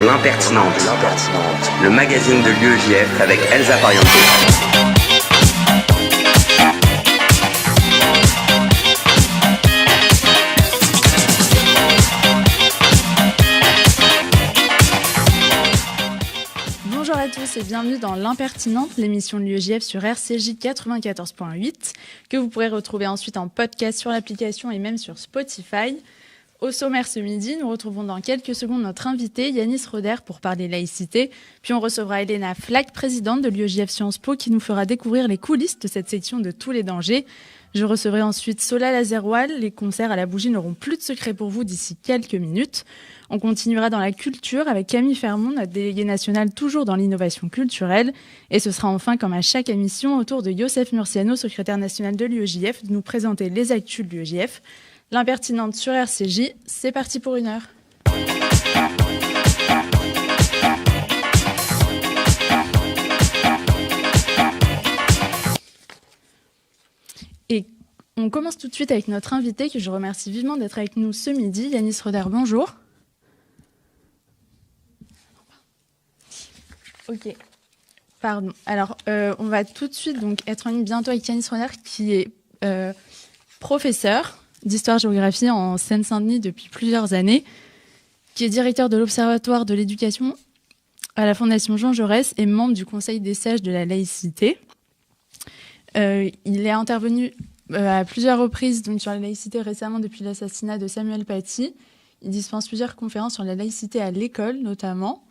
L'Impertinente, le magazine de l'UEJF avec Elsa Pariente. Bonjour à tous et bienvenue dans L'Impertinente, l'émission de l'UEJF sur RCJ 94.8, que vous pourrez retrouver ensuite en podcast sur l'application et même sur Spotify. Au sommaire ce midi, nous retrouvons dans quelques secondes notre invité Yanis Roder pour parler laïcité. Puis on recevra Elena Flack, présidente de l'UEJF Sciences Po, qui nous fera découvrir les coulisses de cette section de tous les dangers. Je recevrai ensuite Sola Lazeroual. Les concerts à la bougie n'auront plus de secret pour vous d'ici quelques minutes. On continuera dans la culture avec Camille Fermont, notre déléguée nationale toujours dans l'innovation culturelle. Et ce sera enfin, comme à chaque émission, au tour de Youssef Murciano, secrétaire national de l'UEJF, de nous présenter les actus de l'UEJF. L'Impertinente sur RCJ, c'est parti pour 1 heure. Et on commence tout de suite avec notre invité, que je remercie vivement d'être avec nous ce midi. Yanis Roder, bonjour. Ok, pardon. Alors, on va tout de suite donc être en ligne bientôt avec Yanis Roder, qui est professeur d'histoire-géographie en Seine-Saint-Denis depuis plusieurs années, qui est directeur de l'Observatoire de l'éducation à la Fondation Jean Jaurès et membre du Conseil des sages de la laïcité. Il est intervenu à plusieurs reprises donc, sur la laïcité récemment depuis l'assassinat de Samuel Paty. Il dispense plusieurs conférences sur la laïcité à l'école notamment.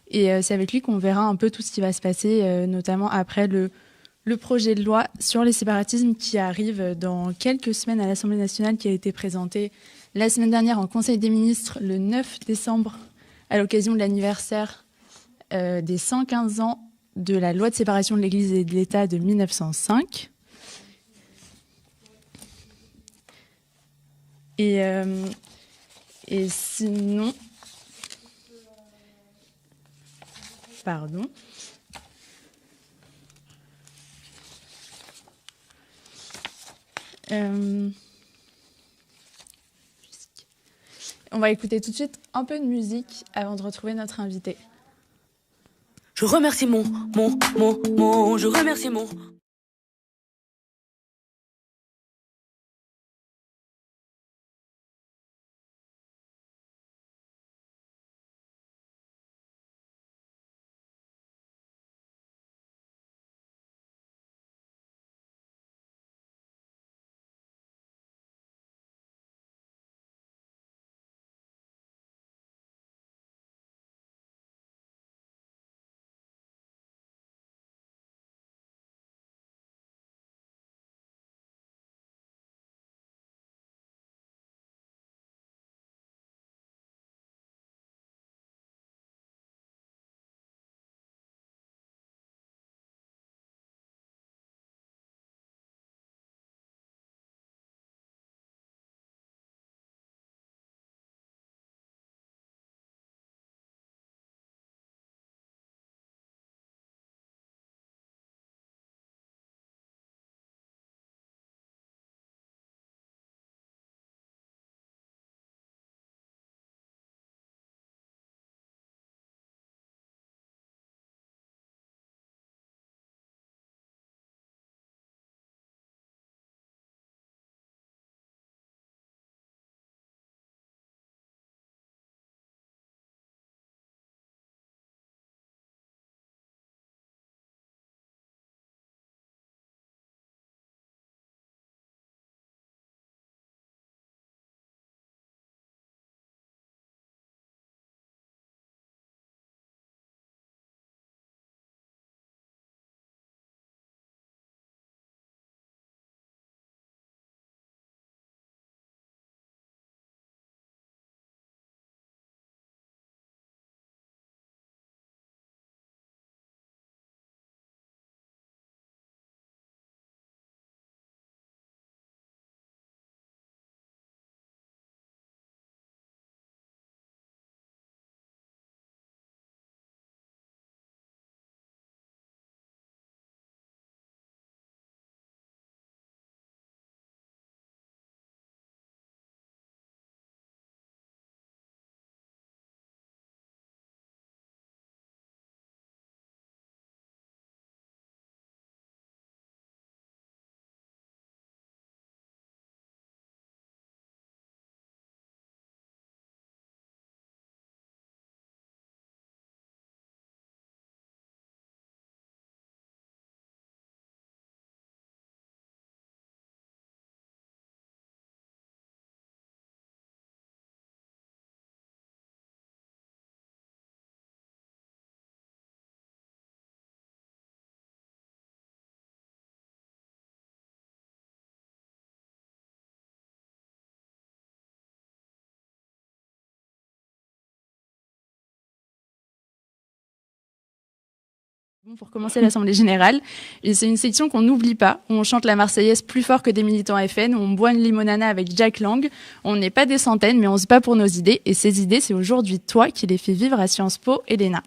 Et c'est avec lui qu'on verra un peu tout ce qui va se passer, notamment après le projet de loi sur les séparatismes qui arrive dans quelques semaines à l'Assemblée nationale, qui a été présenté la semaine dernière en Conseil des ministres le 9 décembre à l'occasion de l'anniversaire des 115 ans de la loi de séparation de l'Église et de l'État de 1905. Et sinon... Pardon. On va écouter tout de suite un peu de musique avant de retrouver notre invité. Je remercie je remercie mon Pour commencer l'Assemblée Générale, et c'est une section qu'on n'oublie pas, où on chante la Marseillaise plus fort que des militants FN, où on boit une limonana avec Jack Lang. On n'est pas des centaines, mais on se bat pour nos idées, et ces idées, c'est aujourd'hui toi qui les fais vivre à Sciences Po, Elena.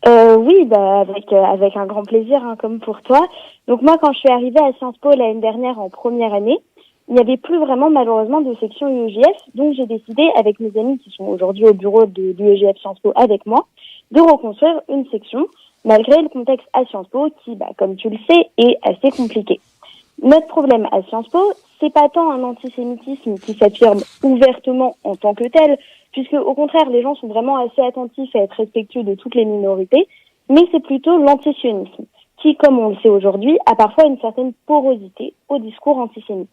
Oui, avec un grand plaisir, comme pour toi. Donc moi, quand je suis arrivée à Sciences Po l'année dernière en première année, il n'y avait plus vraiment malheureusement de section UEJF, donc j'ai décidé avec mes amis qui sont aujourd'hui au bureau de l'UEJF Sciences Po avec moi, de reconstruire une section, malgré le contexte à Sciences Po qui, comme tu le sais, est assez compliqué. Notre problème à Sciences Po, c'est pas tant un antisémitisme qui s'affirme ouvertement en tant que tel, puisque au contraire, les gens sont vraiment assez attentifs à être respectueux de toutes les minorités, mais c'est plutôt l'antisionisme, qui, comme on le sait aujourd'hui, a parfois une certaine porosité au discours antisémite.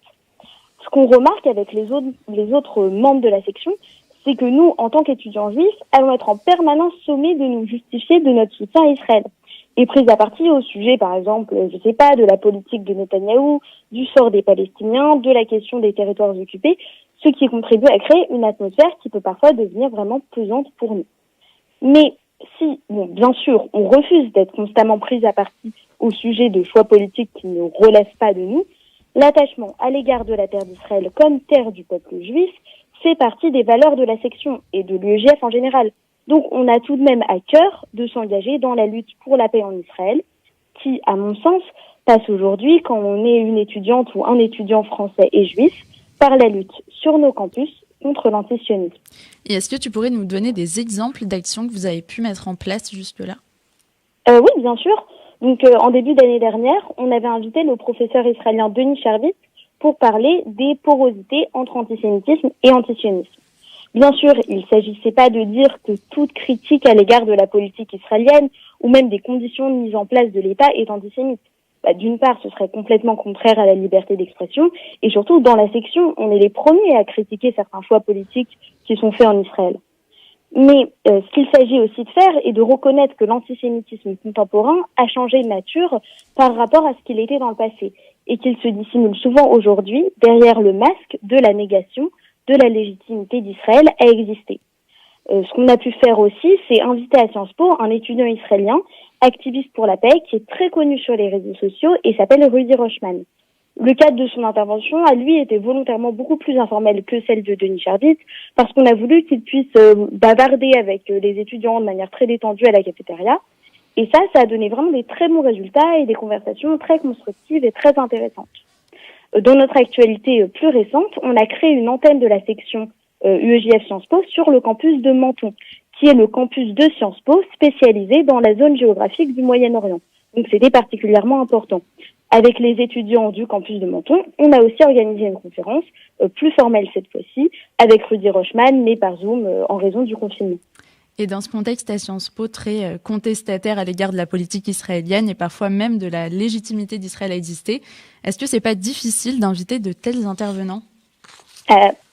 Ce qu'on remarque avec les autres membres de la section, c'est que nous, en tant qu'étudiants juifs, allons être en permanence sommés de nous justifier de notre soutien à Israël. Et prise à partie au sujet, par exemple, de la politique de Netanyahou, du sort des Palestiniens, de la question des territoires occupés, ce qui contribue à créer une atmosphère qui peut parfois devenir vraiment pesante pour nous. Mais si, bien sûr, on refuse d'être constamment pris à partie au sujet de choix politiques qui ne relèvent pas de nous, l'attachement à l'égard de la terre d'Israël comme terre du peuple juif fait partie des valeurs de la section et de l'UEJF en général. Donc on a tout de même à cœur de s'engager dans la lutte pour la paix en Israël, qui, à mon sens, passe aujourd'hui, quand on est une étudiante ou un étudiant français et juif, par la lutte sur nos campus contre l'antisionisme. Et est-ce que tu pourrais nous donner des exemples d'actions que vous avez pu mettre en place jusque-là ? Oui, bien sûr. Donc en début d'année dernière, on avait invité le professeur israélien Denis Shervitz pour parler des porosités entre antisémitisme et antisionisme. Bien sûr, il ne s'agissait pas de dire que toute critique à l'égard de la politique israélienne ou même des conditions de mise en place de l'État est antisémite. D'une part, ce serait complètement contraire à la liberté d'expression et surtout, dans la section, on est les premiers à critiquer certains choix politiques qui sont faits en Israël. Mais ce qu'il s'agit aussi de faire est de reconnaître que l'antisémitisme contemporain a changé de nature par rapport à ce qu'il était dans le passé et qu'il se dissimule souvent aujourd'hui derrière le masque de la négation de la légitimité d'Israël à exister. Ce qu'on a pu faire aussi, c'est inviter à Sciences Po un étudiant israélien, activiste pour la paix, qui est très connu sur les réseaux sociaux et s'appelle Rudy Rochman. Le cadre de son intervention, à lui, était volontairement beaucoup plus informel que celle de Denis Shervitz, parce qu'on a voulu qu'il puisse bavarder avec les étudiants de manière très détendue à la cafétéria. Et ça a donné vraiment des très bons résultats et des conversations très constructives et très intéressantes. Dans notre actualité plus récente, on a créé une antenne de la section UEJF Sciences Po sur le campus de Menton, qui est le campus de Sciences Po spécialisé dans la zone géographique du Moyen-Orient. Donc c'était particulièrement important. Avec les étudiants du campus de Menton, on a aussi organisé une conférence plus formelle cette fois-ci, avec Rudy Rochman, mais par Zoom en raison du confinement. Et dans ce contexte à Sciences Po très contestataire à l'égard de la politique israélienne et parfois même de la légitimité d'Israël à exister, est-ce que c'est pas difficile d'inviter de tels intervenants ?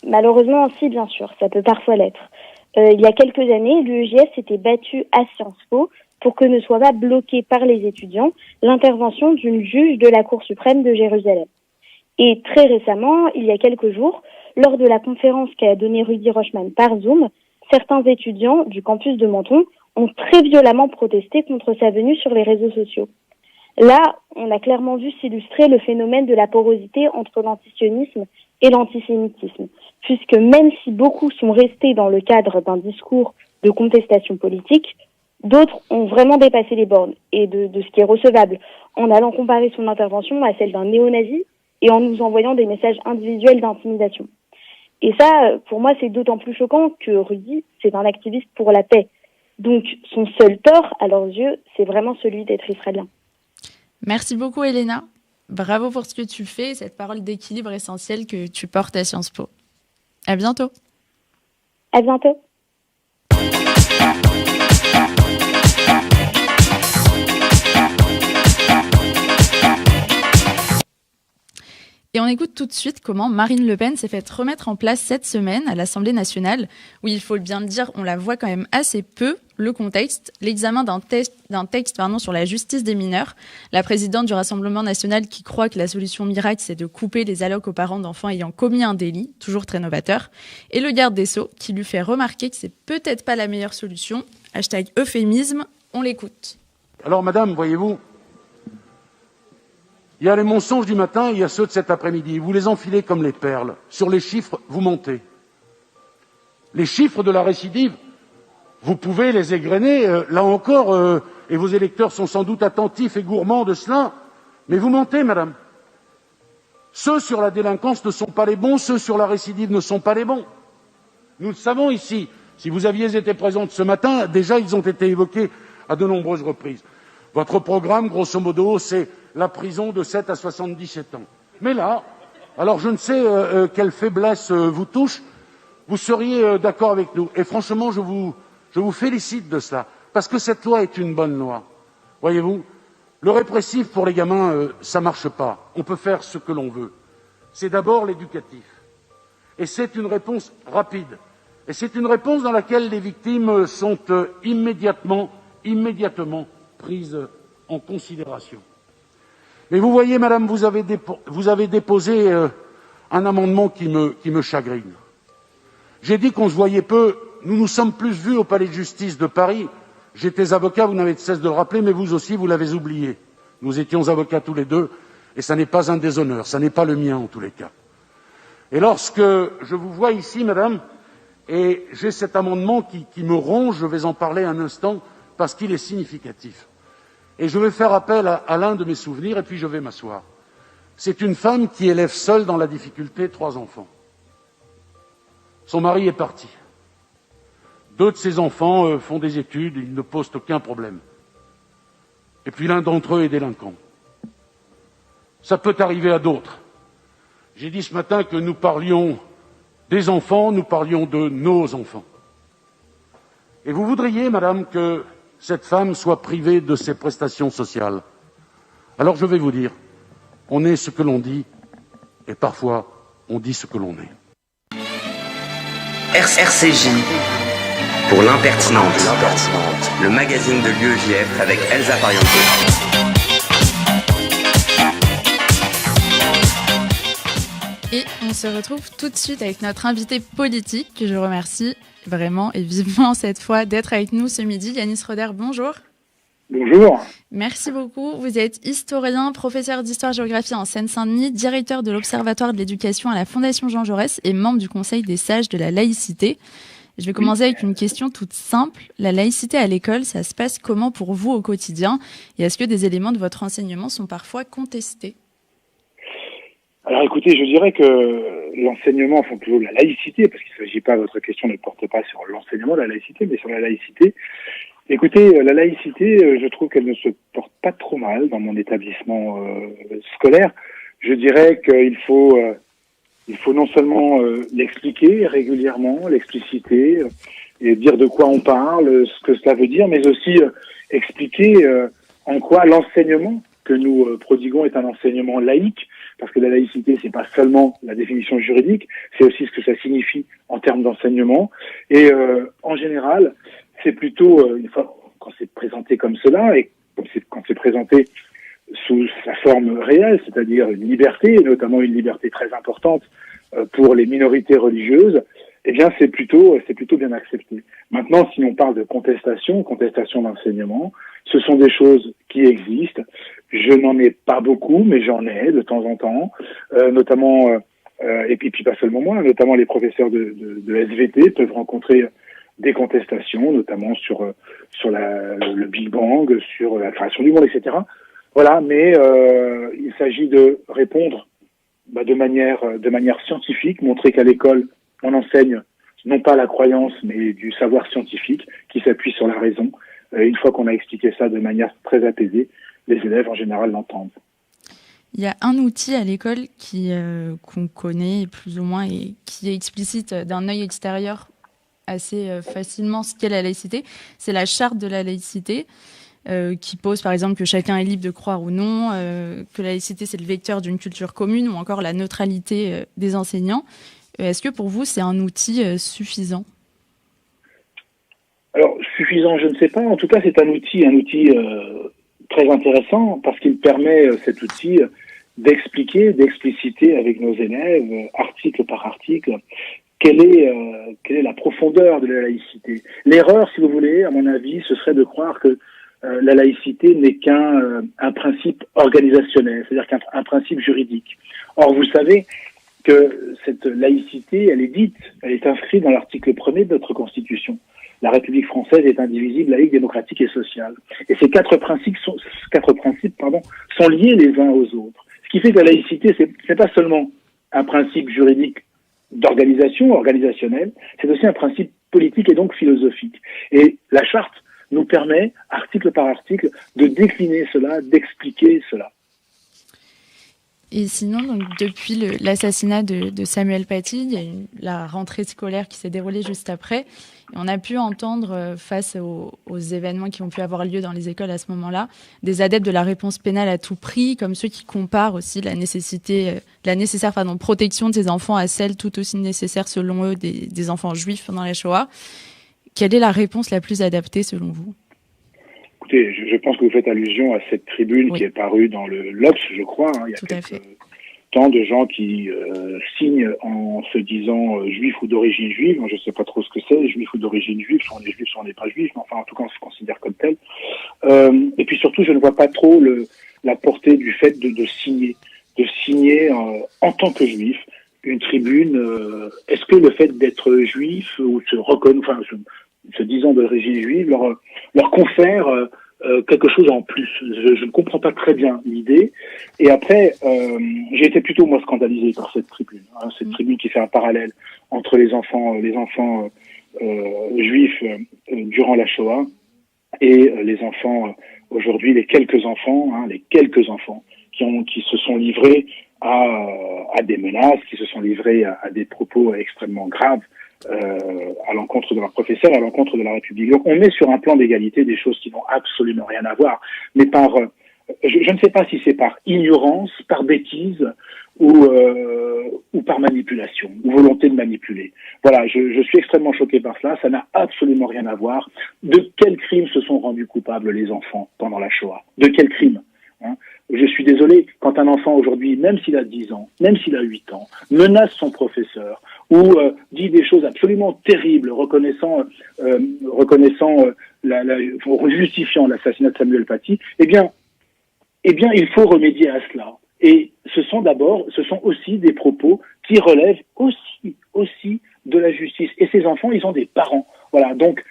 Malheureusement, si, bien sûr, ça peut parfois l'être. Il y a quelques années, l'UEJF s'était battu à Sciences Po pour que ne soit pas bloquée par les étudiants l'intervention d'une juge de la Cour suprême de Jérusalem. Et très récemment, il y a quelques jours, lors de la conférence qu'a donnée Rudy Rochman par Zoom, certains étudiants du campus de Menton ont très violemment protesté contre sa venue sur les réseaux sociaux. Là, on a clairement vu s'illustrer le phénomène de la porosité entre l'antisionisme et l'antisémitisme, puisque même si beaucoup sont restés dans le cadre d'un discours de contestation politique, d'autres ont vraiment dépassé les bornes et de ce qui est recevable, en allant comparer son intervention à celle d'un néo-nazi et en nous envoyant des messages individuels d'intimidation. Et ça, pour moi, c'est d'autant plus choquant que Rudy, c'est un activiste pour la paix. Donc, son seul tort, à leurs yeux, c'est vraiment celui d'être israélien. Merci beaucoup, Elena. Bravo pour ce que tu fais et cette parole d'équilibre essentielle que tu portes à Sciences Po. À bientôt. À bientôt. Et on écoute tout de suite comment Marine Le Pen s'est fait remettre en place cette semaine à l'Assemblée nationale, où il faut bien le dire, on la voit quand même assez peu, le contexte, l'examen d'un texte sur la justice des mineurs, la présidente du Rassemblement national qui croit que la solution miracle, c'est de couper les allocs aux parents d'enfants ayant commis un délit, toujours très novateur, et le garde des Sceaux qui lui fait remarquer que c'est peut-être pas la meilleure solution, #euphémisme, on l'écoute. Alors, madame, voyez-vous, il y a les mensonges du matin, il y a ceux de cet après-midi. Vous les enfilez comme les perles. Sur les chiffres, vous mentez. Les chiffres de la récidive, vous pouvez les égrener, là encore, et vos électeurs sont sans doute attentifs et gourmands de cela, mais vous mentez, madame. Ceux sur la délinquance ne sont pas les bons, ceux sur la récidive ne sont pas les bons. Nous le savons ici. Si vous aviez été présente ce matin, déjà ils ont été évoqués à de nombreuses reprises. Votre programme, grosso modo, c'est la prison de 7 à 77 ans. Mais là, alors je ne sais quelle faiblesse vous touche, vous seriez d'accord avec nous. Et franchement, je vous félicite de cela, parce que cette loi est une bonne loi. Voyez-vous, le répressif pour les gamins, ça marche pas. On peut faire ce que l'on veut. C'est d'abord l'éducatif. Et c'est une réponse rapide. Et c'est une réponse dans laquelle les victimes sont immédiatement prises en considération. Mais vous voyez, madame, vous avez déposé un amendement qui me chagrine. J'ai dit qu'on se voyait peu. Nous nous sommes plus vus au palais de justice de Paris. J'étais avocat, vous n'avez de cesse de le rappeler, mais vous aussi, vous l'avez oublié. Nous étions avocats tous les deux, et ça n'est pas un déshonneur, ça n'est pas le mien en tous les cas. Et lorsque je vous vois ici, madame, et j'ai cet amendement qui me ronge, je vais en parler un instant, parce qu'il est significatif. Et je vais faire appel à l'un de mes souvenirs, et puis je vais m'asseoir. C'est une femme qui élève seule dans la difficulté 3 enfants. Son mari est parti. 2 de ses enfants font des études, ils ne posent aucun problème. Et puis l'un d'entre eux est délinquant. Ça peut arriver à d'autres. J'ai dit ce matin que nous parlions des enfants, nous parlions de nos enfants. Et vous voudriez, madame, que cette femme soit privée de ses prestations sociales. Alors je vais vous dire, on est ce que l'on dit, et parfois on dit ce que l'on est. RCJ pour l'impertinente, le magazine de l'UEJF avec Elsa Pariente. Et on se retrouve tout de suite avec notre invité politique, que je remercie vraiment et vivement cette fois d'être avec nous ce midi. Yanis Roder, bonjour. Bonjour. Merci beaucoup. Vous êtes historien, professeur d'histoire-géographie en Seine-Saint-Denis, directeur de l'Observatoire de l'éducation à la Fondation Jean Jaurès et membre du Conseil des sages de la laïcité. Je vais commencer avec une question toute simple. La laïcité à l'école, ça se passe comment pour vous au quotidien? Et est-ce que des éléments de votre enseignement sont parfois contestés? Alors écoutez, je dirais que l'enseignement, enfin plutôt la laïcité, parce qu'il ne s'agit pas, votre question ne porte pas sur l'enseignement de la laïcité, mais sur la laïcité. Écoutez, la laïcité, je trouve qu'elle ne se porte pas trop mal dans mon établissement scolaire. Je dirais qu'il faut non seulement l'expliquer régulièrement, l'expliciter, et dire de quoi on parle, ce que cela veut dire, mais aussi expliquer en quoi l'enseignement que nous prodiguons est un enseignement laïque, parce que la laïcité, c'est pas seulement la définition juridique, c'est aussi ce que ça signifie en termes d'enseignement. Et en général, c'est plutôt, une fois quand c'est présenté comme cela, et quand c'est présenté sous sa forme réelle, c'est-à-dire une liberté, et notamment une liberté très importante pour les minorités religieuses, eh bien c'est plutôt bien accepté. Maintenant, si on parle de contestation d'enseignement, ce sont des choses qui existent. Je n'en ai pas beaucoup, mais j'en ai de temps en temps, notamment, et puis pas seulement moi, notamment les professeurs de SVT peuvent rencontrer des contestations, notamment sur le Big Bang, sur la création du monde, etc. Voilà, mais il s'agit de répondre de manière scientifique, montrer qu'à l'école, on enseigne non pas la croyance, mais du savoir scientifique qui s'appuie sur la raison. Une fois qu'on a expliqué ça de manière très apaisée, les élèves en général l'entendent. Il y a un outil à l'école qu'on connaît plus ou moins et qui est explicite d'un œil extérieur assez facilement ce qu'est la laïcité. C'est la charte de la laïcité qui pose par exemple que chacun est libre de croire ou non, que la laïcité c'est le vecteur d'une culture commune ou encore la neutralité des enseignants. Est-ce que pour vous c'est un outil suffisant? Alors suffisant, je ne sais pas. En tout cas, c'est un outil très intéressant parce qu'il permet cet outil d'expliciter avec nos élèves, article par article, quelle est la profondeur de la laïcité. L'erreur, si vous voulez, à mon avis, ce serait de croire que la laïcité n'est qu'un un principe organisationnel, c'est-à-dire qu'un principe juridique. Or, vous savez que cette laïcité, elle est inscrite dans l'article 1er de notre Constitution. La République française est indivisible, laïque, démocratique et sociale. Et ces quatre principes sont liés les uns aux autres. Ce qui fait que la laïcité, c'est pas seulement un principe juridique d'organisation, organisationnel, c'est aussi un principe politique et donc philosophique. Et la charte nous permet, article par article, de décliner cela, d'expliquer cela. Et sinon, donc, depuis l'assassinat de Samuel Paty, il y a la rentrée scolaire qui s'est déroulée juste après. Et on a pu entendre, face aux événements qui ont pu avoir lieu dans les écoles à ce moment-là, des adeptes de la réponse pénale à tout prix, comme ceux qui comparent aussi la nécessaire protection de ces enfants à celle tout aussi nécessaire, selon eux, des enfants juifs pendant la Shoah. Quelle est la réponse la plus adaptée, selon vous ? Écoutez, je pense que vous faites allusion à cette tribune qui est parue dans le l'Obs, je crois. Il y a quelques temps de gens qui signent en se disant juifs ou d'origine juive. Je ne sais pas trop ce que c'est, juifs ou d'origine juive. Soit on est juif, soit on n'est pas juif. Mais enfin, en tout cas, on se considère comme tel. Et puis surtout, je ne vois pas trop la portée du fait de signer en tant que juif une tribune. Est-ce que le fait d'être juif ou se disant d'origine juive leur confère quelque chose en plus. Je ne comprends pas très bien l'idée. Et après, j'ai été plutôt moi scandalisé par cette tribune. Cette tribune qui fait un parallèle entre les enfants juifs durant la Shoah et les enfants aujourd'hui, les quelques enfants qui se sont livrés à des menaces, qui se sont livrés à des propos extrêmement graves à l'encontre de leur professeur, à l'encontre de la République. Donc on met sur un plan d'égalité des choses qui n'ont absolument rien à voir, mais je ne sais pas si c'est par ignorance, par bêtise ou par manipulation, ou volonté de manipuler. Voilà, je suis extrêmement choqué par cela, ça n'a absolument rien à voir. De quels crimes se sont rendus coupables les enfants pendant la Shoah ? De quels crimes ? Je suis désolé, quand un enfant aujourd'hui, même s'il a 10 ans, même s'il a 8 ans, menace son professeur ou dit des choses absolument terribles, justifiant l'assassinat de Samuel Paty, eh bien, il faut remédier à cela. Et ce sont aussi des propos qui relèvent aussi de la justice. Et ces enfants, ils ont des parents. Voilà, donc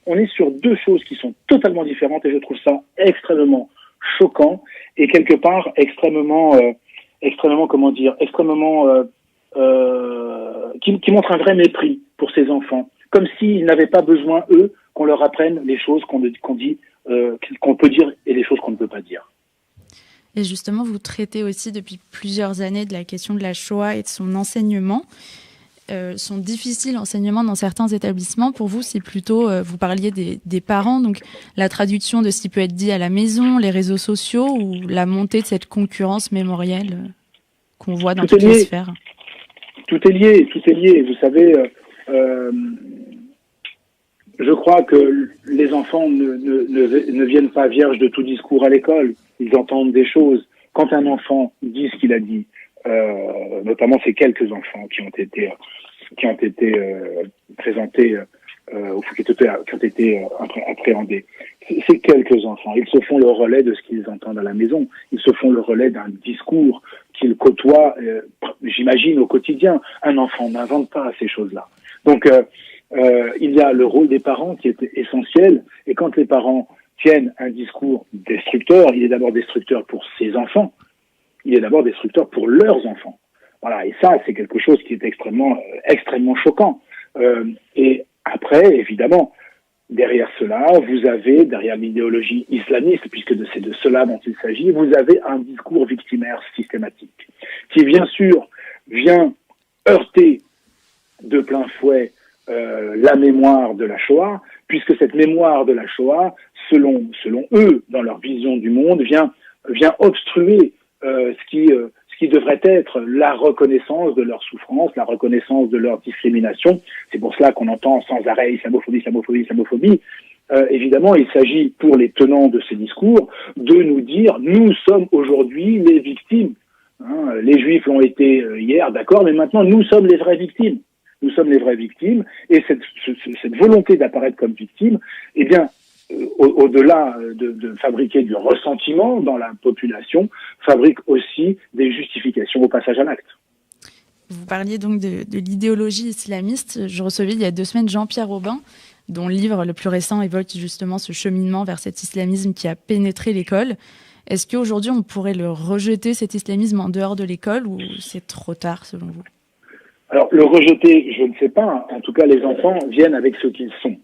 on est sur deux choses qui sont totalement différentes et je trouve ça extrêmement choquant et quelque part qui montre un vrai mépris pour ces enfants, comme s'ils n'avaient pas besoin, eux, qu'on leur apprenne les choses qu'on peut dire et les choses qu'on ne peut pas dire. Et justement, vous traitez aussi depuis plusieurs années de la question de la Shoah et de son enseignement. Son difficile enseignement dans certains établissements. Pour vous, c'est plutôt, vous parliez des parents, donc la traduction de ce qui peut être dit à la maison, les réseaux sociaux ou la montée de cette concurrence mémorielle qu'on voit dans toutes les sphères. Tout est lié. Vous savez, je crois que les enfants ne viennent pas vierges de tout discours à l'école. Ils entendent des choses. Quand un enfant dit ce qu'il a dit, notamment ces quelques enfants qui ont été présentés ou qui ont été appréhendés. Ces quelques enfants, ils se font le relais de ce qu'ils entendent à la maison. Ils se font le relais d'un discours qu'ils côtoient, j'imagine, au quotidien. Un enfant n'invente pas ces choses-là. Donc, il y a le rôle des parents qui est essentiel. Et quand les parents tiennent un discours destructeur, il est d'abord destructeur pour ses enfants. Il est d'abord destructeur pour leurs enfants. Voilà, et ça, c'est quelque chose qui est extrêmement choquant. Et après, évidemment, derrière cela, vous avez, derrière l'idéologie islamiste, puisque c'est de cela dont il s'agit, vous avez un discours victimaire systématique, qui bien sûr vient heurter de plein fouet la mémoire de la Shoah, puisque cette mémoire de la Shoah, selon eux, dans leur vision du monde, vient obstruer ce qui devrait être la reconnaissance de leur souffrance, la reconnaissance de leur discrimination. C'est pour cela qu'on entend sans arrêt islamophobie. Évidemment, il s'agit pour les tenants de ces discours de nous dire nous sommes aujourd'hui les victimes. Les Juifs l'ont été hier, d'accord, mais maintenant nous sommes les vraies victimes. Et cette volonté d'apparaître comme victime, eh bien, au-delà de fabriquer du ressentiment dans la population, fabrique aussi des justifications au passage à l'acte. Vous parliez donc de l'idéologie islamiste. Je recevais il y a 2 semaines Jean-Pierre Aubin, dont le livre le plus récent évoque justement ce cheminement vers cet islamisme qui a pénétré l'école. Est-ce qu'aujourd'hui on pourrait le rejeter, cet islamisme, en dehors de l'école, ou c'est trop tard selon vous? Alors, le rejeter, je ne sais pas. En tout cas, les enfants viennent avec ce qu'ils sont.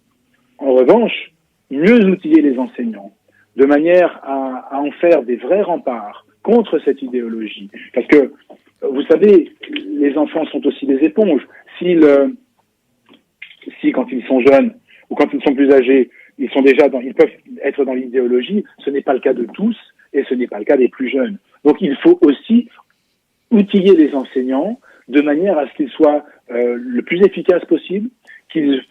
En revanche, mieux outiller les enseignants, de manière à en faire des vrais remparts contre cette idéologie. Parce que, vous savez, les enfants sont aussi des éponges. Si quand ils sont jeunes ou quand ils sont plus âgés, ils peuvent être dans l'idéologie, ce n'est pas le cas de tous et ce n'est pas le cas des plus jeunes. Donc il faut aussi outiller les enseignants de manière à ce qu'ils soient le plus efficaces possible, qu'ils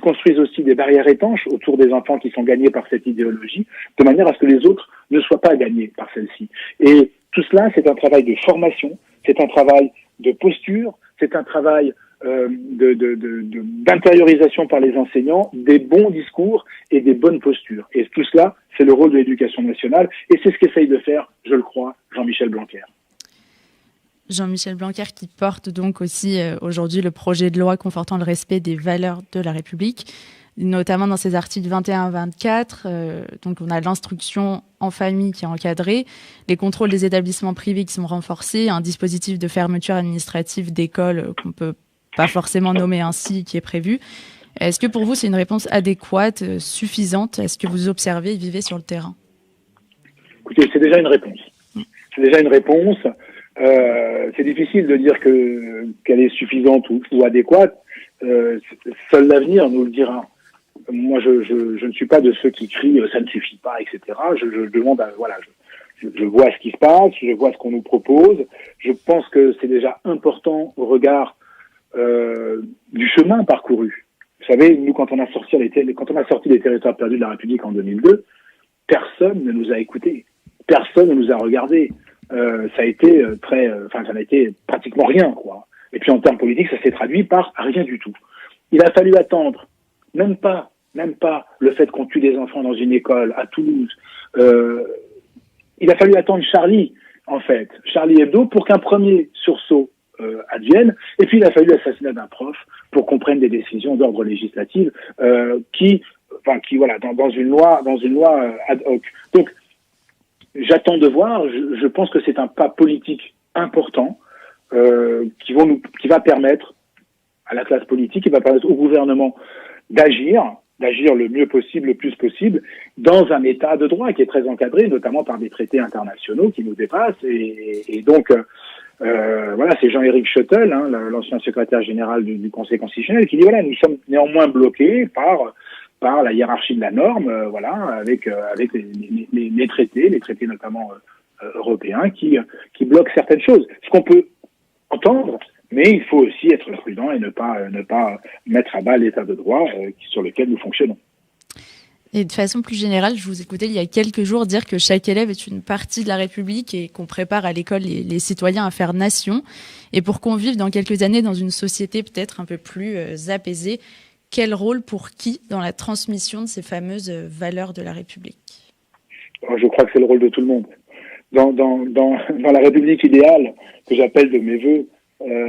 construisent aussi des barrières étanches autour des enfants qui sont gagnés par cette idéologie, de manière à ce que les autres ne soient pas gagnés par celle-ci. Et tout cela, c'est un travail de formation, c'est un travail de posture, c'est un travail d'intériorisation par les enseignants des bons discours et des bonnes postures. Et tout cela, c'est le rôle de l'éducation nationale, et c'est ce qu'essaye de faire, je le crois, Jean-Michel Blanquer. Jean-Michel Blanquer qui porte donc aussi aujourd'hui le projet de loi confortant le respect des valeurs de la République, notamment dans ses articles 21 à 24. Donc on a l'instruction en famille qui est encadrée, les contrôles des établissements privés qui sont renforcés, un dispositif de fermeture administrative d'écoles qu'on peut pas forcément nommer ainsi qui est prévu. Est-ce que pour vous c'est une réponse adéquate, suffisante à ce que vous observez et vivez sur le terrain? Écoutez, c'est déjà une réponse. C'est déjà une réponse. C'est difficile de dire qu'elle est suffisante ou adéquate. Seul l'avenir nous le dira. Moi, je ne suis pas de ceux qui crient ça ne suffit pas, etc. Je demande je vois ce qui se passe, je vois ce qu'on nous propose. Je pense que c'est déjà important au regard du chemin parcouru. Vous savez, nous, quand on a sorti les territoires perdus de la République en 2002, personne ne nous a écoutés, personne ne nous a regardés. Ça a été ça n'a été pratiquement rien, quoi. Et puis en termes politiques, ça s'est traduit par rien du tout. Il a fallu attendre, même pas le fait qu'on tue des enfants dans une école à Toulouse. Il a fallu attendre Charlie Hebdo, pour qu'un premier sursaut advienne. Et puis il a fallu l'assassinat d'un prof pour qu'on prenne des décisions d'ordre législatif dans une loi ad hoc. Donc j'attends de voir. Je pense que c'est un pas politique important qui va permettre à la classe politique, qui va permettre au gouvernement d'agir le mieux possible, le plus possible, dans un état de droit qui est très encadré, notamment par des traités internationaux qui nous dépassent. Et donc, c'est Jean-Éric Schuttel, l'ancien secrétaire général du Conseil constitutionnel, qui dit nous sommes néanmoins bloqués par la hiérarchie de la norme, avec les traités notamment européens qui bloquent certaines choses. Ce qu'on peut entendre, mais il faut aussi être prudent et ne pas mettre à bas l'état de droit sur lequel nous fonctionnons. Et de façon plus générale, je vous écoutais il y a quelques jours dire que chaque élève est une partie de la République et qu'on prépare à l'école les citoyens à faire nation. Et pour qu'on vive dans quelques années dans une société peut-être un peu plus apaisée, quel rôle pour qui dans la transmission de ces fameuses valeurs de la République? Je crois que c'est le rôle de tout le monde. Dans la République idéale que j'appelle de mes voeux,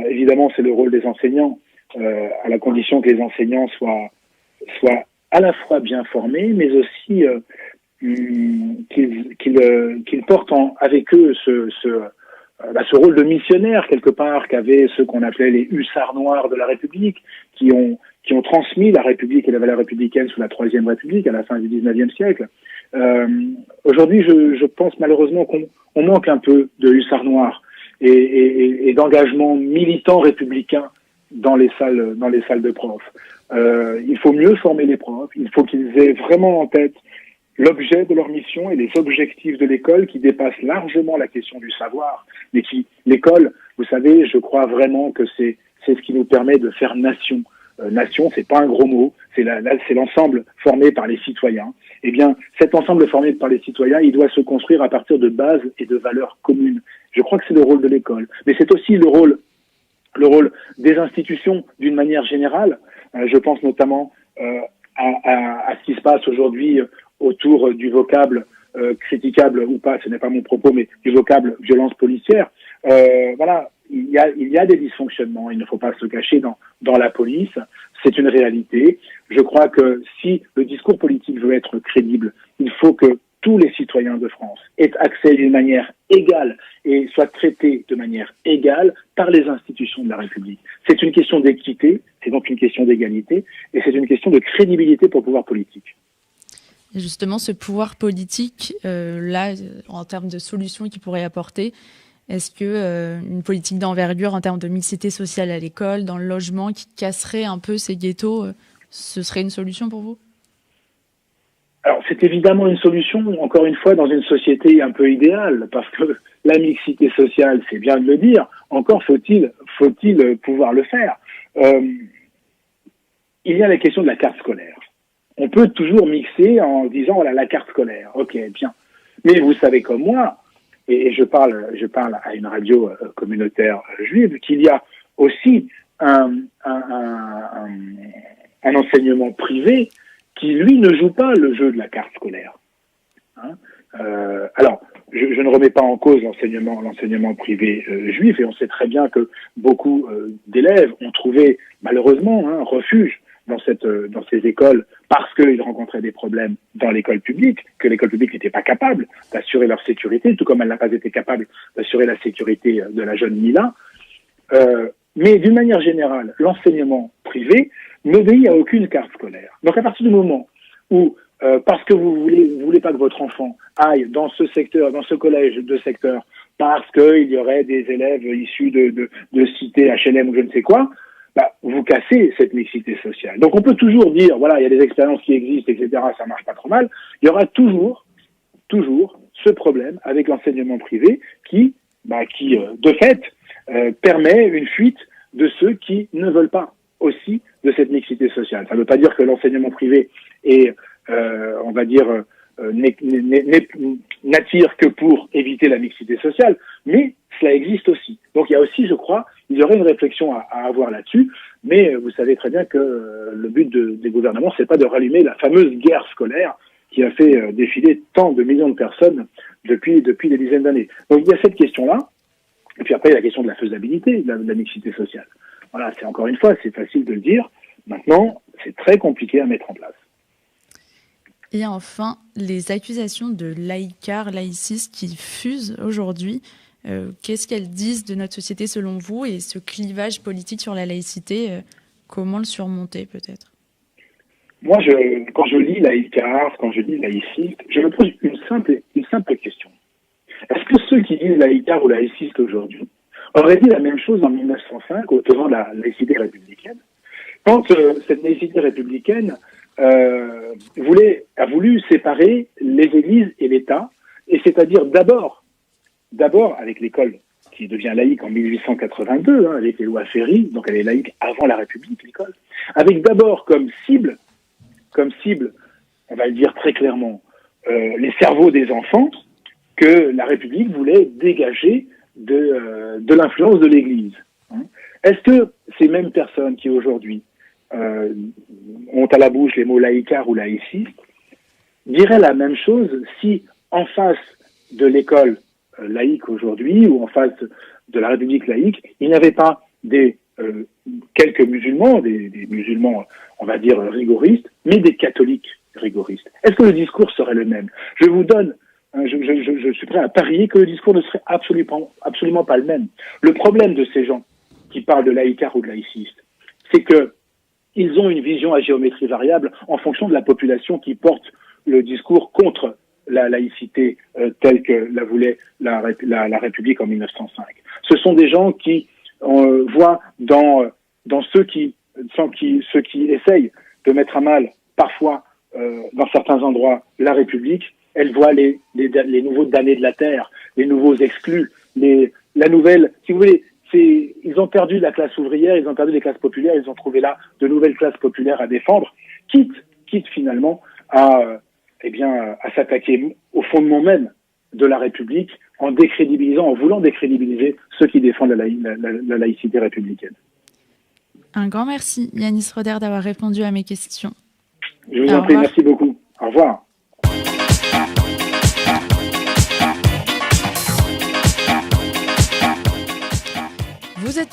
évidemment, c'est le rôle des enseignants, à la condition que les enseignants soient à la fois bien formés, mais aussi qu'ils portent avec eux ce rôle de missionnaire, quelque part, qu'avaient ceux qu'on appelait les hussards noirs de la République, qui ont transmis la République et la valeur républicaine sous la Troisième République à la fin du XIXe siècle. Aujourd'hui, je pense malheureusement qu'on manque un peu de hussards noirs et d'engagement militant républicain dans les salles de profs. Il faut mieux former les profs, il faut qu'ils aient vraiment en tête l'objet de leur mission et les objectifs de l'école qui dépassent largement la question du savoir, mais l'école, vous savez, je crois vraiment que c'est ce qui nous permet de faire nation. Nation, c'est pas un gros mot, c'est l'ensemble formé par les citoyens. Eh bien, cet ensemble formé par les citoyens, il doit se construire à partir de bases et de valeurs communes. Je crois que c'est le rôle de l'école, mais c'est aussi le rôle des institutions d'une manière générale. Je pense notamment à ce qui se passe aujourd'hui autour du vocable critiquable ou pas, ce n'est pas mon propos, mais du vocable violence policière. Voilà, il y a des dysfonctionnements, il ne faut pas se le cacher dans la police, c'est une réalité. Je crois que si le discours politique veut être crédible, il faut que tous les citoyens de France aient accès d'une manière égale et soient traités de manière égale par les institutions de la République. C'est une question d'équité, c'est donc une question d'égalité, et c'est une question de crédibilité pour le pouvoir politique. Et justement, ce pouvoir politique, là, en termes de solutions qu'il pourrait apporter, est-ce que une politique d'envergure en termes de mixité sociale à l'école, dans le logement, qui casserait un peu ces ghettos, ce serait une solution pour vous ? Alors, c'est évidemment une solution, encore une fois, dans une société un peu idéale, parce que la mixité sociale, c'est bien de le dire, encore faut-il pouvoir le faire. Il y a la question de la carte scolaire. On peut toujours mixer en disant, voilà, la carte scolaire, ok, bien. Mais vous savez comme moi, et je parle à une radio communautaire juive, qu'il y a aussi un enseignement privé qui, lui, ne joue pas le jeu de la carte scolaire. Alors, je ne remets pas en cause l'enseignement privé juif, et on sait très bien que beaucoup d'élèves ont trouvé, malheureusement, refuge dans ces écoles parce qu'ils rencontraient des problèmes dans l'école publique, que l'école publique n'était pas capable d'assurer leur sécurité, tout comme elle n'a pas été capable d'assurer la sécurité de la jeune Mila. Mais d'une manière générale, l'enseignement privé n'obéit à aucune carte scolaire. Donc à partir du moment où, parce que vous voulez pas que votre enfant aille dans ce secteur, dans ce collège de secteur, parce qu'il y aurait des élèves issus de cités HLM ou je ne sais quoi, vous cassez cette mixité sociale. Donc on peut toujours dire, voilà, il y a des expériences qui existent, etc., ça marche pas trop mal. Il y aura toujours ce problème avec l'enseignement privé qui de fait, permet une fuite de ceux qui ne veulent pas aussi de cette mixité sociale. Ça ne veut pas dire que l'enseignement privé est, on va dire, n'attire que pour éviter la mixité sociale, mais cela existe aussi. Donc il y a aussi, je crois, il y aurait une réflexion à avoir là-dessus, mais vous savez très bien que le but des gouvernements, c'est pas de rallumer la fameuse guerre scolaire qui a fait défiler tant de millions de personnes depuis des dizaines d'années. Donc il y a cette question-là, et puis après il y a la question de la faisabilité de la mixité sociale. Voilà, c'est encore une fois, c'est facile de le dire. Maintenant, c'est très compliqué à mettre en place. Et enfin, les accusations de laïcart, laïcisme qui fusent aujourd'hui, qu'est-ce qu'elles disent de notre société selon vous, et ce clivage politique sur la laïcité, comment le surmonter peut-être ? Moi, quand je lis laïcart, quand je lis laïciste, je me pose une simple question. Est-ce que ceux qui disent laïcart ou laïciste aujourd'hui auraient dit la même chose en 1905 au tenant de la laïcité républicaine, quand cette laïcité républicaine a voulu séparer les églises et l'État, et c'est-à-dire d'abord avec l'école qui devient laïque en 1882, avec les lois Ferry, donc elle est laïque avant la République, l'école, avec d'abord comme cible, on va le dire très clairement, les cerveaux des enfants que la République voulait dégager de l'influence de l'Église. Est-ce que ces mêmes personnes qui aujourd'hui ont à la bouche les mots laïcart ou laïciste diraient la même chose si en face de l'école laïque aujourd'hui ou en face de la République laïque, il n'y avait pas quelques musulmans, des musulmans, on va dire, rigoristes, mais des catholiques rigoristes? Est-ce que le discours serait le même? Je vous donne, je suis prêt à parier que le discours ne serait absolument pas le même. Le problème de ces gens qui parlent de laïcart ou de laïciste, c'est que ils ont une vision à géométrie variable en fonction de la population qui porte le discours contre la laïcité telle que la voulait la République en 1905. Ce sont des gens qui voient dans ceux qui essayent de mettre à mal, parfois, dans certains endroits, la République. Elles voient les nouveaux damnés de la terre, les nouveaux exclus, la nouvelle, si vous voulez, ils ont perdu la classe ouvrière, ils ont perdu les classes populaires, ils ont trouvé là de nouvelles classes populaires à défendre, quitte finalement à s'attaquer au fondement même de la République en voulant décrédibiliser ceux qui défendent la laïcité républicaine. Un grand merci, Yanis Roder, d'avoir répondu à mes questions. Je vous en prie, merci beaucoup. Au revoir.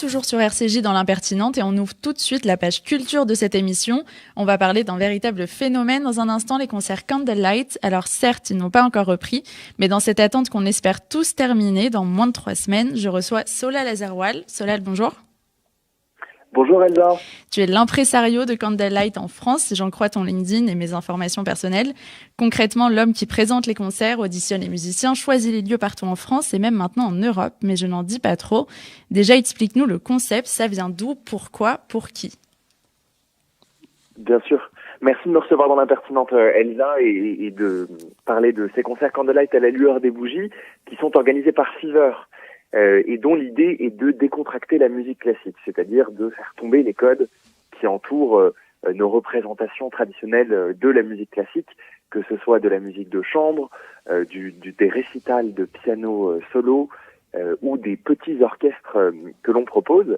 toujours sur RCJ dans l'impertinente et on ouvre tout de suite la page culture de cette émission. On va parler d'un véritable phénomène dans un instant, les concerts Candlelight. Alors certes, ils n'ont pas encore repris, mais dans cette attente qu'on espère tous terminer dans moins de 3 semaines, je reçois Solal Azerwal. Solal, bonjour. Bonjour Elsa. Tu es l'impresario de Candlelight en France, si j'en crois ton LinkedIn et mes informations personnelles. Concrètement, l'homme qui présente les concerts, auditionne les musiciens, choisit les lieux partout en France et même maintenant en Europe, mais je n'en dis pas trop. Déjà, explique-nous le concept, ça vient d'où, pourquoi, pour qui? Bien sûr. Merci de me recevoir dans l'impertinente Elsa et de parler de ces concerts Candlelight à la lueur des bougies qui sont organisés par Fever. Et dont l'idée est de décontracter la musique classique, c'est-à-dire de faire tomber les codes qui entourent nos représentations traditionnelles de la musique classique, que ce soit de la musique de chambre, des récitals de piano solo ou des petits orchestres que l'on propose.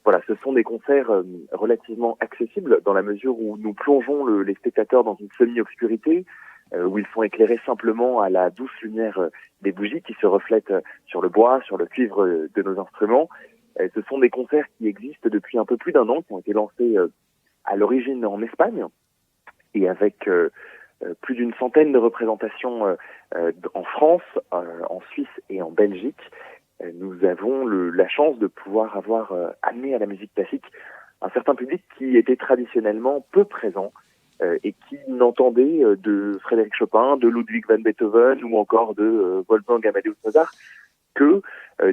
Voilà, ce sont des concerts relativement accessibles dans la mesure où nous plongeons les spectateurs dans une semi-obscurité, où ils sont éclairés simplement à la douce lumière des bougies qui se reflètent sur le bois, sur le cuivre de nos instruments. Ce sont des concerts qui existent depuis un peu plus d'1 an, qui ont été lancés à l'origine en Espagne, et avec plus d'une centaine de représentations en France, en Suisse et en Belgique. Nous avons la chance de pouvoir avoir amené à la musique classique un certain public qui était traditionnellement peu présent et qui n'entendait de Frédéric Chopin, de Ludwig van Beethoven ou encore de Wolfgang Amadeus Mozart que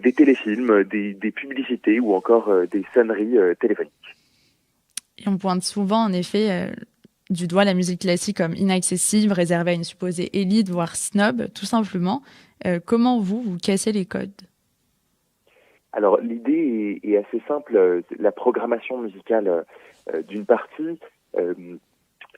des téléfilms, des publicités ou encore des sonneries téléphoniques. Et on pointe souvent, en effet, du doigt la musique classique comme inaccessible, réservée à une supposée élite, voire snob, tout simplement. Comment vous cassez les codes? Alors l'idée est assez simple. La programmation musicale d'une partie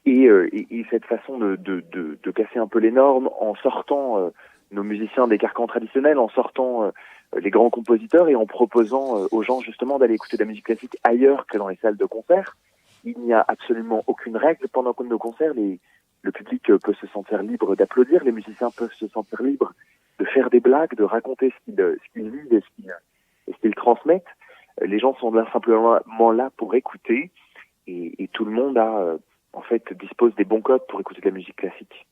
et cette façon de casser un peu les normes en sortant nos musiciens des carcans traditionnels, en sortant les grands compositeurs et en proposant aux gens justement d'aller écouter de la musique classique ailleurs que dans les salles de concert. Il n'y a absolument aucune règle pendant nos concerts. Le public peut se sentir libre d'applaudir, les musiciens peuvent se sentir libres de faire des blagues, de raconter ce qu'ils vivent et ce qu'ils transmettent. Les gens sont là simplement là pour écouter et tout le monde dispose des bons codes pour écouter de la musique classique.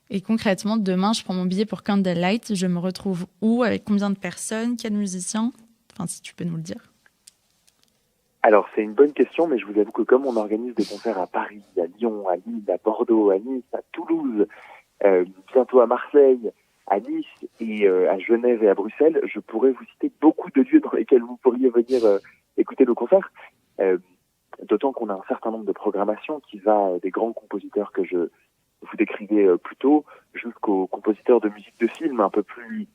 Et concrètement, demain, je prends mon billet pour Candlelight. Je me retrouve où? Avec combien de personnes? Quels musiciens? Enfin, si tu peux nous le dire. Alors, c'est une bonne question, mais je vous avoue que comme on organise des concerts à Paris, à Lyon, à Lille, à Bordeaux, à Nice, à Toulouse, bientôt à Marseille, à Nice et à Genève et à Bruxelles, je pourrais vous citer beaucoup de lieux dans lesquels vous pourriez venir écouter nos concerts. D'autant qu'on a un certain nombre de programmations qui va des grands compositeurs que je vous décrivais plus tôt jusqu'aux compositeurs de musique de film un peu plus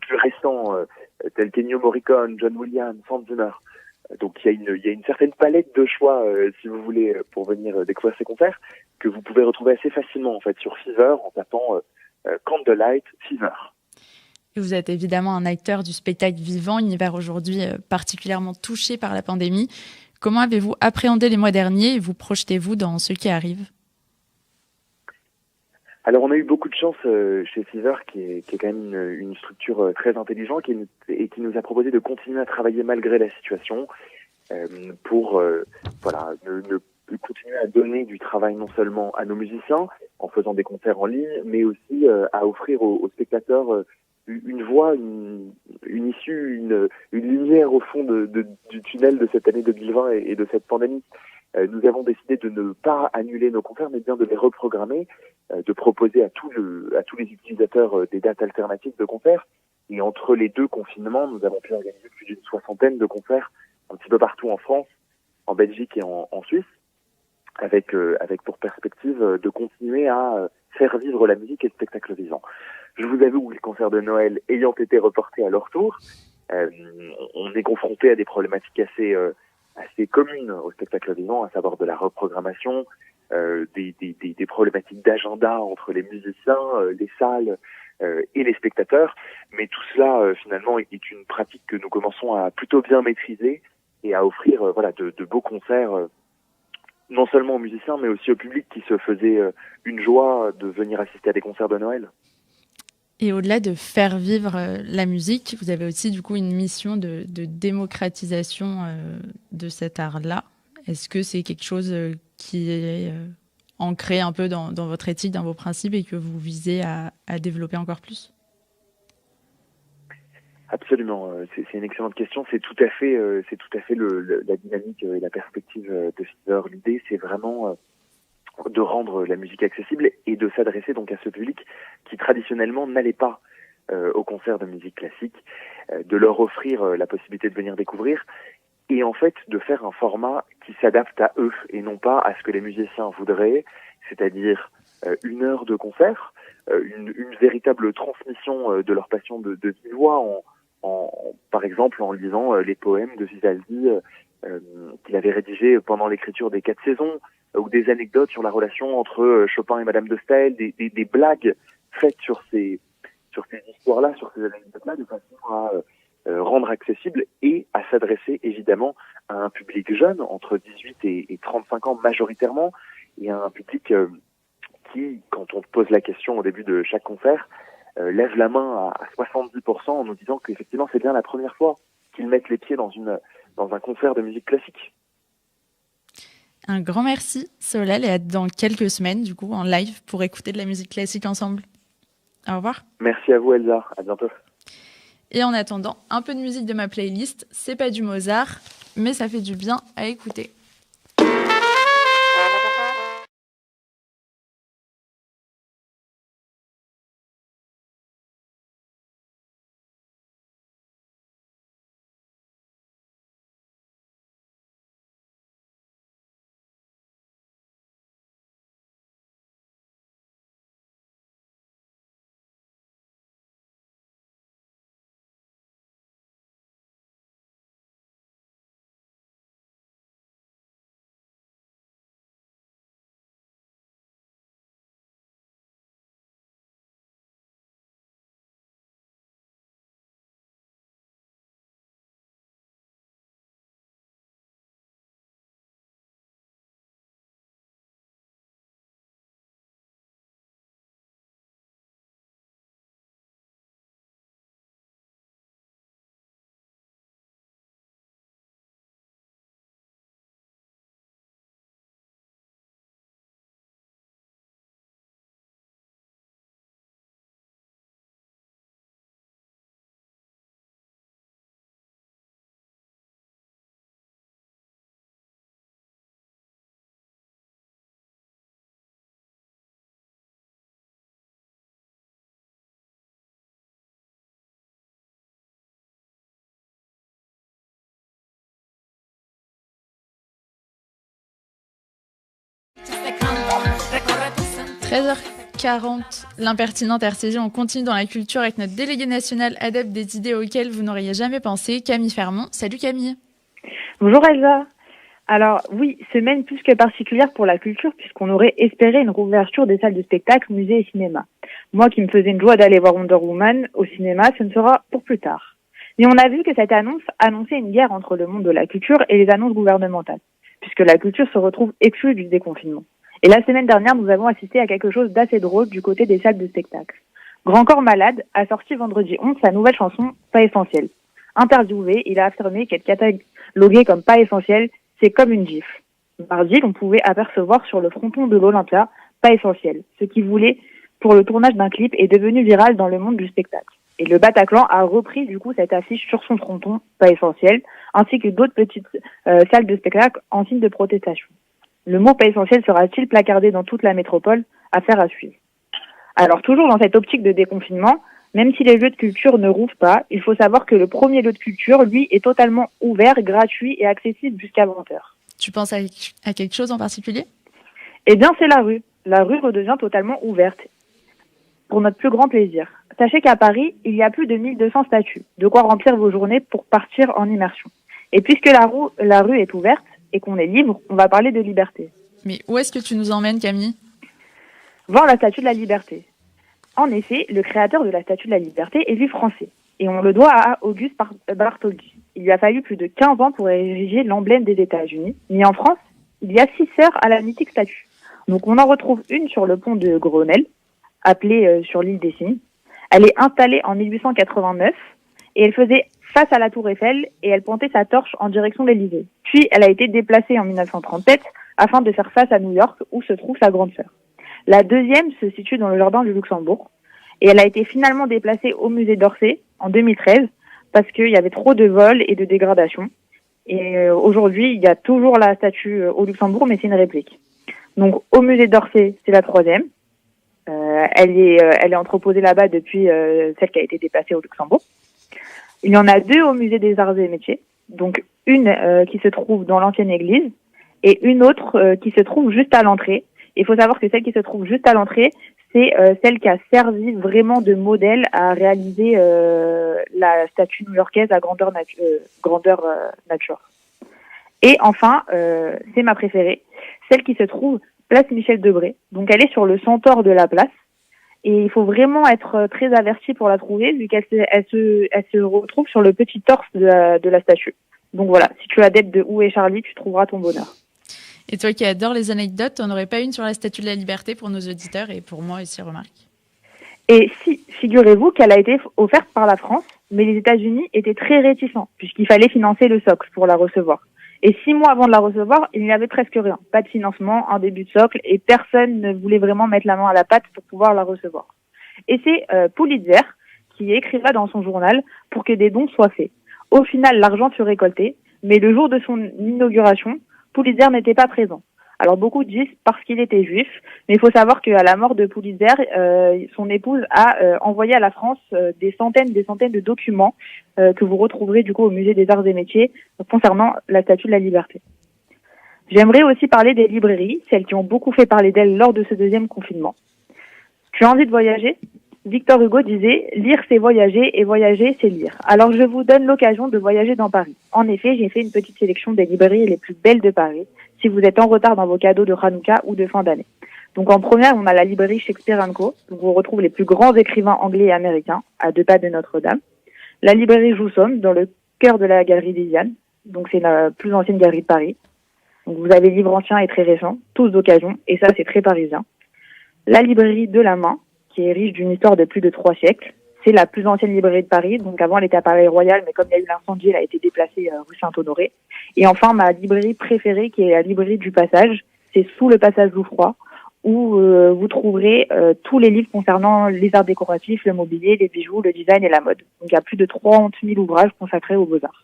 récents tels qu'Ennio Morricone, John Williams, Hans Zimmer. Donc il y a une certaine palette de choix si vous voulez pour venir découvrir ces concerts que vous pouvez retrouver assez facilement en fait sur Fever en tapant Candlelight Fever. Et vous êtes évidemment un acteur du spectacle vivant, univers aujourd'hui particulièrement touché par la pandémie. Comment avez-vous appréhendé les mois derniers et vous projetez-vous dans ce qui arrive? Alors on a eu beaucoup de chance chez Fever qui est quand même une structure très intelligente et qui nous a proposé de continuer à travailler malgré la situation pour continuer à donner du travail non seulement à nos musiciens en faisant des concerts en ligne, mais aussi à offrir aux spectateurs une voie, une issue, une lumière au fond du tunnel de cette année 2020 et de cette pandémie. Nous avons décidé de ne pas annuler nos concerts, mais bien de les reprogrammer, de proposer à tous les utilisateurs des dates alternatives de concerts. Et entre les 2 confinements, nous avons pu organiser plus d'une 60aine de concerts un petit peu partout en France, en Belgique et en Suisse, avec pour perspective de continuer à faire vivre la musique et le spectacle vivant. Je vous avoue que les concerts de Noël ayant été reportés à leur tour, on est confronté à des problématiques assez communes au spectacle vivant, à savoir de la reprogrammation, des problématiques d'agenda entre les musiciens, les salles et les spectateurs. Mais tout cela, finalement, est une pratique que nous commençons à plutôt bien maîtriser et à offrir de beaux concerts, non seulement aux musiciens, mais aussi au public qui se faisait une joie de venir assister à des concerts de Noël. Et au-delà de faire vivre la musique, vous avez aussi du coup une mission de démocratisation de cet art-là. Est-ce que c'est quelque chose qui est ancré un peu dans votre éthique, dans vos principes et que vous visez à développer encore plus? Absolument, c'est une excellente question. C'est tout à fait la dynamique et la perspective de Fever. L'idée, c'est vraiment de rendre la musique accessible et de s'adresser donc à ce public qui traditionnellement n'allait pas au concert de musique classique, de leur offrir la possibilité de venir découvrir et en fait de faire un format qui s'adapte à eux et non pas à ce que les musiciens voudraient, c'est-à-dire 1 heure de concert, une véritable transmission de leur passion de vive voix par exemple en lisant les poèmes de Vivaldi qu'il avait rédigés pendant l'écriture des 4 saisons, ou des anecdotes sur la relation entre Chopin et Madame de Staël, des blagues faites sur ces histoires-là, sur ces anecdotes-là, de façon à rendre accessible et à s'adresser évidemment à un public jeune, entre 18 et 35 ans majoritairement, et à un public qui, quand on pose la question au début de chaque concert, lève la main à 70% en nous disant qu'effectivement c'est bien la première fois qu'ils mettent les pieds dans un concert de musique classique. Un grand merci Solal et à dans quelques semaines du coup en live pour écouter de la musique classique ensemble. Au revoir. Merci à vous Elsa, à bientôt. Et en attendant, un peu de musique de ma playlist, c'est pas du Mozart, mais ça fait du bien à écouter. « 13h40, l'impertinente RCG, on continue dans la culture avec notre déléguée nationale adepte des idées auxquelles vous n'auriez jamais pensé, Camille Fermont. Salut Camille. Bonjour Elsa. Alors oui, semaine plus que particulière pour la culture puisqu'on aurait espéré une réouverture des salles de spectacle, musées et cinéma. Moi qui me faisais une joie d'aller voir Wonder Woman au cinéma, ce ne sera pour plus tard. Mais on a vu que cette annonce annonçait une guerre entre le monde de la culture et les annonces gouvernementales, puisque la culture se retrouve exclue du déconfinement. Et la semaine dernière, nous avons assisté à quelque chose d'assez drôle du côté des salles de spectacle. Grand Corps Malade a sorti vendredi 11 sa nouvelle chanson « Pas essentiel ». Interviewé, il a affirmé qu'être catalogué comme pas essentiel, c'est comme une gifle. Mardi, on pouvait apercevoir sur le fronton de l'Olympia « Pas essentiel », ce qui voulait pour le tournage d'un clip est devenu viral dans le monde du spectacle. Et le Bataclan a repris du coup cette affiche sur son fronton « Pas essentiel », ainsi que d'autres petites salles de spectacle en signe de protestation. Le mot « pas essentiel » sera-t-il placardé dans toute la métropole? Affaire à suivre. Alors, toujours dans cette optique de déconfinement, même si les lieux de culture ne rouvrent pas, il faut savoir que le premier lieu de culture, lui, est totalement ouvert, gratuit et accessible jusqu'à 20h. Tu penses à quelque chose en particulier? Eh bien, c'est la rue. La rue redevient totalement ouverte, pour notre plus grand plaisir. Sachez qu'à Paris, il y a plus de 1200 statues, de quoi remplir vos journées pour partir en immersion. Et puisque la rue est ouverte, et qu'on est libre, on va parler de liberté. Mais où est-ce que tu nous emmènes, Camille? Voir la Statue de la Liberté. En effet, le créateur de la Statue de la Liberté est lui français, et on le doit à Auguste Bartholdi. Il lui a fallu plus de 15 ans pour ériger l'emblème des États-Unis, mais en France, il y a 6 sœurs à la mythique statue. Donc on en retrouve une sur le pont de Grenelle, appelée sur l'île des Cygnes. Elle est installée en 1889 et elle faisait face à la Tour Eiffel et elle pointait sa torche en direction de l'Élysée. Puis elle a été déplacée en 1937 afin de faire face à New York où se trouve sa grande sœur. La deuxième se situe dans le jardin du Luxembourg et elle a été finalement déplacée au musée d'Orsay en 2013 parce qu'il y avait trop de vols et de dégradations. Et aujourd'hui, il y a toujours la statue au Luxembourg, mais c'est une réplique. Donc au musée d'Orsay, c'est la troisième. Elle est entreposée là-bas depuis celle qui a été déplacée au Luxembourg. Il y en a deux au musée des Arts et Métiers, donc une qui se trouve dans l'ancienne église et une autre qui se trouve juste à l'entrée. Il faut savoir que celle qui se trouve juste à l'entrée, c'est celle qui a servi vraiment de modèle à réaliser la statue new-yorkaise à grandeur nature. Et enfin, c'est ma préférée, celle qui se trouve place Michel Debré. Donc elle est sur le centaure de la place. Et il faut vraiment être très averti pour la trouver, vu qu'elle se retrouve sur le petit torse de la statue. Donc voilà, si tu es adepte de Où est Charlie, tu trouveras ton bonheur. Et toi qui adores les anecdotes, t'en aurais pas une sur la Statue de la Liberté pour nos auditeurs et pour moi aussi, remarque. Et si, figurez-vous qu'elle a été offerte par la France, mais les États-Unis étaient très réticents, puisqu'il fallait financer le socle pour la recevoir. Et 6 mois avant de la recevoir, il n'y avait presque rien. Pas de financement, un début de socle, et personne ne voulait vraiment mettre la main à la pâte pour pouvoir la recevoir. Et c'est Pulitzer qui écriva dans son journal pour que des dons soient faits. Au final, l'argent fut récolté, mais le jour de son inauguration, Pulitzer n'était pas présent. Alors beaucoup disent parce qu'il était juif, mais il faut savoir qu'à la mort de Pulitzer, son épouse a envoyé à la France des centaines de documents que vous retrouverez du coup au musée des Arts et Métiers concernant la Statue de la Liberté. J'aimerais aussi parler des librairies, celles qui ont beaucoup fait parler d'elles lors de ce deuxième confinement. Tu as envie de voyager ? Victor Hugo disait « Lire, c'est voyager et voyager, c'est lire ». Alors je vous donne l'occasion de voyager dans Paris. En effet, j'ai fait une petite sélection des librairies les plus belles de Paris, si vous êtes en retard dans vos cadeaux de Hanouka ou de fin d'année. Donc en première, on a la librairie Shakespeare & Co. Donc on retrouve les plus grands écrivains anglais et américains, à 2 pas de Notre-Dame. La librairie Joussomme, dans le cœur de la galerie Lisiane. Donc c'est la plus ancienne galerie de Paris. Donc vous avez livres anciens et très récents, tous d'occasion, et ça c'est très parisien. La librairie de la Main, qui est riche d'une histoire de plus de 3 siècles. C'est la plus ancienne librairie de Paris. Donc avant, elle était à Palais Royal, mais comme il y a eu l'incendie, elle a été déplacée rue Saint-Honoré. Et enfin, ma librairie préférée, qui est la librairie du Passage, c'est sous le Passage Jouffroy, où vous trouverez tous les livres concernant les arts décoratifs, le mobilier, les bijoux, le design et la mode. Donc il y a plus de 30 000 ouvrages consacrés aux beaux-arts.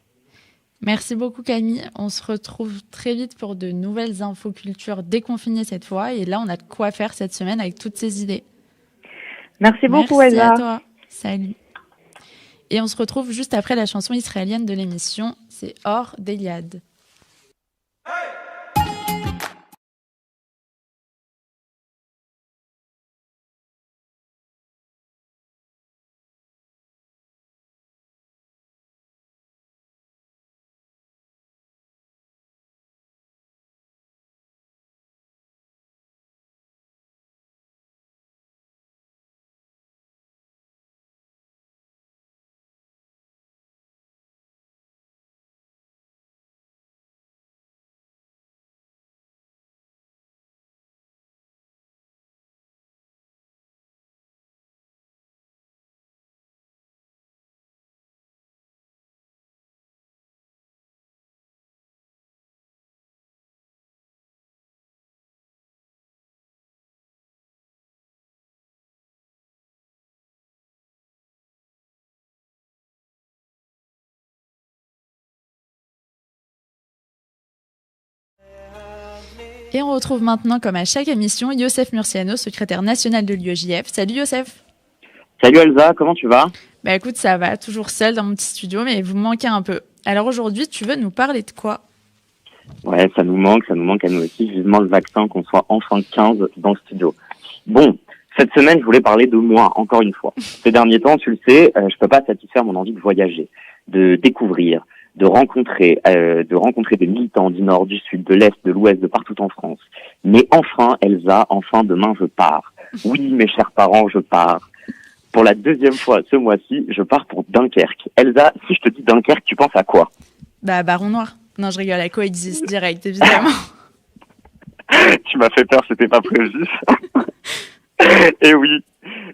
Merci beaucoup Camille. On se retrouve très vite pour de nouvelles infos culture déconfinées cette fois. Et là, on a de quoi faire cette semaine avec toutes ces idées. Merci beaucoup, Merci Elsa. à toi. Salut. Et on se retrouve juste après la chanson israélienne de l'émission. C'est Or d'Eliade. Et on retrouve maintenant, comme à chaque émission, Youssef Murciano, secrétaire national de l'UEJF. Salut Youssef. Salut Elsa, comment tu vas ? Bah écoute, ça va, toujours seul dans mon petit studio, mais vous me manquez un peu. Alors aujourd'hui, tu veux nous parler de quoi ? Ouais, ça nous manque à nous aussi, vivement le vaccin, qu'on soit enfin 15 dans le studio. Bon, cette semaine, je voulais parler de moi, encore une fois. Ces derniers temps, tu le sais, je peux pas satisfaire mon envie de voyager, de découvrir, de rencontrer des militants du Nord, du Sud, de l'Est, de l'Ouest, de partout en France. Mais enfin, Elsa, enfin demain, je pars. Oui, mes chers parents, je pars. Pour la 2e fois ce mois-ci, je pars pour Dunkerque. Elsa, si je te dis Dunkerque, tu penses à quoi ? Bah, Baron Noir. Non, je rigole, à Coexiste direct, évidemment. Tu m'as fait peur, c'était pas prévu. Et oui,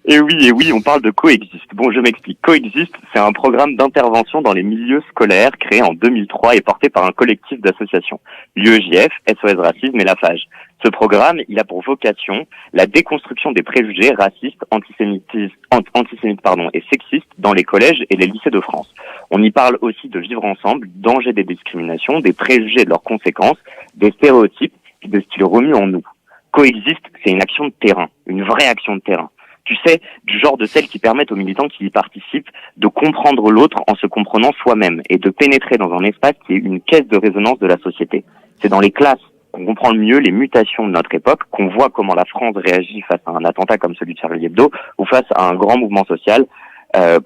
Et oui, on parle de Coexiste. Bon, je m'explique. Coexiste, c'est un programme d'intervention dans les milieux scolaires créé en 2003 et porté par un collectif d'associations, l'UEJF, SOS Racisme et la FAGE. Ce programme, il a pour vocation la déconstruction des préjugés racistes, antisémites, et sexistes dans les collèges et les lycées de France. On y parle aussi de vivre ensemble, danger des discriminations, des préjugés et de leurs conséquences, des stéréotypes et de ce qu'ils remuent en nous. Coexiste, c'est une action de terrain, une vraie action de terrain. Tu sais, du genre de celles qui permettent aux militants qui y participent de comprendre l'autre en se comprenant soi-même et de pénétrer dans un espace qui est une caisse de résonance de la société. C'est dans les classes qu'on comprend le mieux les mutations de notre époque, qu'on voit comment la France réagit face à un attentat comme celui de Charlie Hebdo ou face à un grand mouvement social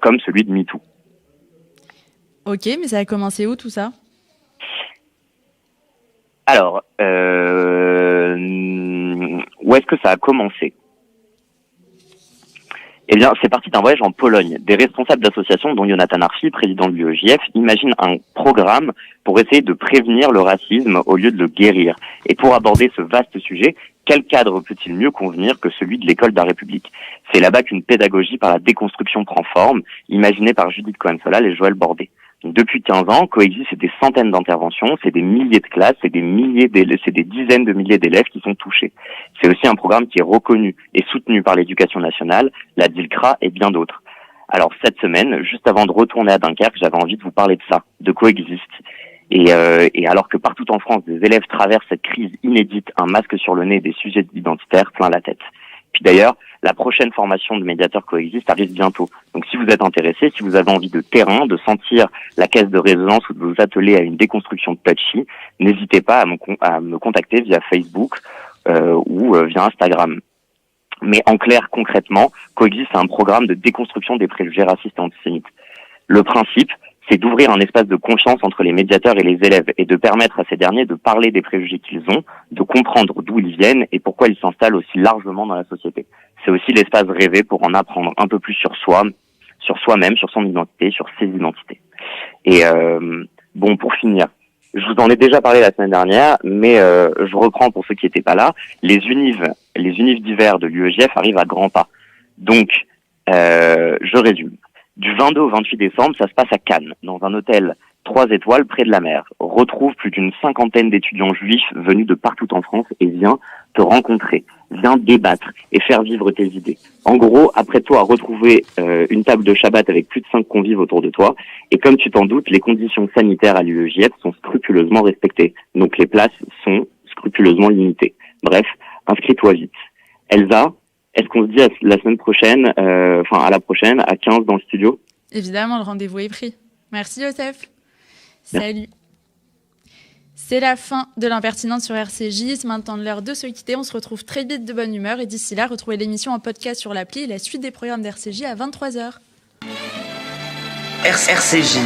comme celui de MeToo. Ok, mais ça a commencé où tout ça? Alors, où est-ce que ça a commencé? Eh bien, c'est parti d'un voyage en Pologne. Des responsables d'associations, dont Jonathan Arfi, président de l'UEJF, imaginent un programme pour essayer de prévenir le racisme au lieu de le guérir. Et pour aborder ce vaste sujet, quel cadre peut-il mieux convenir que celui de l'école de la République? C'est là-bas qu'une pédagogie par la déconstruction prend forme, imaginée par Judith Cohen-Solal et Joël Bordet. Depuis 15 ans, Coexiste, c'est des centaines d'interventions, c'est des milliers de classes, c'est des dizaines de milliers d'élèves qui sont touchés. C'est aussi un programme qui est reconnu et soutenu par l'Éducation nationale, la DILCRA et bien d'autres. Alors cette semaine, juste avant de retourner à Dunkerque, j'avais envie de vous parler de ça, de Coexiste. Et alors que partout en France, des élèves traversent cette crise inédite, un masque sur le nez, des sujets identitaires plein la tête. Puis d'ailleurs, la prochaine formation de médiateur Coexiste arrive bientôt. Donc si vous êtes intéressé, si vous avez envie de terrain, de sentir la caisse de résonance ou de vous atteler à une déconstruction touchy, n'hésitez pas à me contacter via Facebook ou via Instagram. Mais en clair, concrètement, Coexiste, c'est un programme de déconstruction des préjugés racistes et antisémites. Le principe, c'est d'ouvrir un espace de confiance entre les médiateurs et les élèves et de permettre à ces derniers de parler des préjugés qu'ils ont, de comprendre d'où ils viennent et pourquoi ils s'installent aussi largement dans la société. C'est aussi l'espace rêvé pour en apprendre un peu plus sur soi, sur soi-même, sur son identité, sur ses identités. Et bon, pour finir, je vous en ai déjà parlé la semaine dernière, mais je reprends pour ceux qui n'étaient pas là. Les unives d'hiver de l'UEJF arrivent à grands pas. Donc, je résume. Du 22 au 28 décembre, ça se passe à Cannes, dans un hôtel 3 étoiles près de la mer. Retrouve plus d'une 50aine d'étudiants juifs venus de partout en France et viens te rencontrer, viens débattre et faire vivre tes idées. En gros, apprête-toi à retrouver une table de Shabbat avec plus de 5 convives autour de toi. Et comme tu t'en doutes, les conditions sanitaires à l'UEJF sont scrupuleusement respectées. Donc les places sont scrupuleusement limitées. Bref, inscris-toi vite. Elsa, est-ce qu'on se dit à la semaine prochaine, à la prochaine, à 15 dans le studio? Évidemment, le rendez-vous est pris. Merci, Youssef. Salut. C'est la fin de l'impertinente sur RCJ. C'est maintenant l'heure de se quitter. On se retrouve très vite de bonne humeur. Et d'ici là, retrouvez l'émission en podcast sur l'appli et la suite des programmes d'RCJ à 23h. RCJ